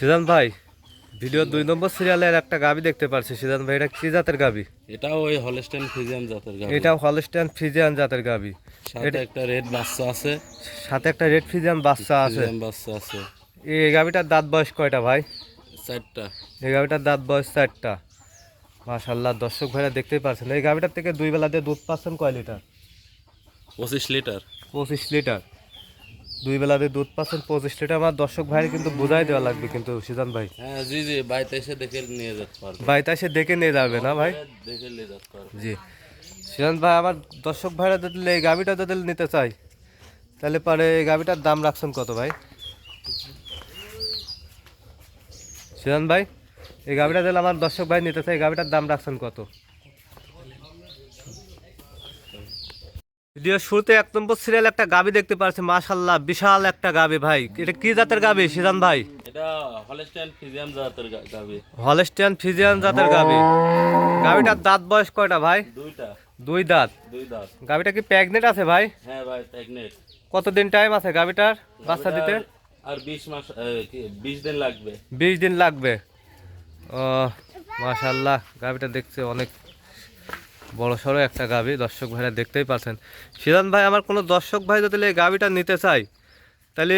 সিজান ভাই, ভিডিও 2 নম্বর সিরিয়ালের একটা গাবি দেখতে পাচ্ছি। সিজান ভাই, এটা কি জাতের গাবি? এটাও ওই হলস্টাইন ফ্রিজিয়ান জাতের গাভী। এটাও হলস্টাইন ফ্রিজিয়ান জাতের গাবি। সাথে একটা রেড বাচ্চা আছে। সাথে একটা রেড ফ্রিজিয়ান বাচ্চা আছে। ফ্রিজিয়ান বাচ্চা আছে এই গাবিটার দাঁত বয়স কয়টা ভাই? 4টা। এই গাবিটার দাঁত বয়স 4টা। মাশাআল্লাহ, দর্শক ভাইরা দেখতেই পাচ্ছেন। এই গাবিটার থেকে 2 বেলা দিয়ে দুধ পাচ্ছেন কয় লিটার? 25 লিটার। 25 লিটার। 2 বেলা দিয়ে দুধ পাচ্ছেন 25 লিটার। আমার দর্শক ভাইয়ের কিন্তু বোঝাই দেওয়া লাগবে কিন্তু সিজান ভাই। হ্যাঁ জি জি, বাড়িতে এসে দেখে নিয়ে যেতে পারবে। বাড়িতে এসে দেখে নিয়ে যাবে না ভাই? দেখে নিয়ে যেতে পারবে। জি। সিজান ভাই, আমার দর্শক ভাইরা যদি এই গাবিটা যদি নিতে চাই, তাহলে পরে এই গাবিটার দাম রাখছেন কত ভাই? সিজান ভাই, এই গাবিটা দিলে আমার দর্শক ভাই নিতে চাই, এই গাবিটার দাম রাখছেন কত? ভিডিও শুরুতে 1 নম্বর সিরিয়াল একটা গাবি দেখতে পাচ্ছি। মাশাআল্লাহ, বিশাল একটা গাবি ভাই। এটা কি জাতের গাবি সিজান ভাই? এটা হলস্টাইন ফ্রিজিয়ান জাতের গাভী। হলস্টিয়ান ফ্রিজিয়ান জাতের গাবি। গাবিটার দাঁত বয়স কয়টা ভাই? 2টা। 2 দাঁত। 2 দাঁত। গাবিটা কি প্রেগনেন্ট আছে ভাই? হ্যাঁ ভাই, প্রেগনেন্ট। কতদিন টাইম আছে গাবিটার বাচ্চা দিতে? আর 20 মাস 20 দিন লাগবে। 20 দিন লাগবে। ও মাশাআল্লাহ, গাবিটা দেখছে অনেক বড় সড়ো একটা গাবি। দর্শক ভাইরা দেখতেই পাচ্ছেন। সিজান ভাই, আমার কোনো দর্শক ভাই যদি এই গাবিটা নিতে চাই, তাহলে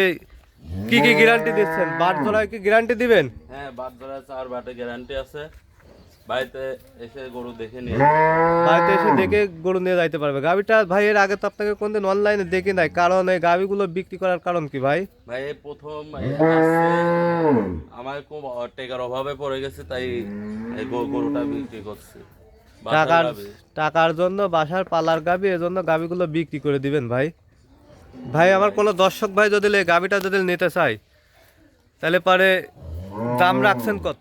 কি কি গ্যারান্টি দিচ্ছেন? বাট ধরায় কি গ্যারান্টি দিবেন? হ্যাঁ, বাট ধরা 4 বাটে গ্যারান্টি আছে। বাড়িতে এসে গরু দেখে নিয়ে বাড়িতে এসে দেখে গরু নিয়ে যাইতে পারবে। গাবিটা ভাই, এর আগে তো আপনাকে কোনদিন অনলাইনে দেখি নাই, কারণ এই গাবিগুলো বিক্রি করার কারণ কি ভাই? ভাই এই প্রথম আমার খুব টাকার অভাবে পড়ে গেছে, তাই এই গরুটা বিক্রি করছি। বাসার টাকার গাভী। টাকার জন্য বাসার পালার গাবি, এজন্য গাবিগুলো বিক্রি করে দিবেন ভাই। ভাই, আমার কোনো দর্শক ভাই যদি এই গাবিটা যদি নিতে চাই, তাহলে পরে দাম রাখছেন কত?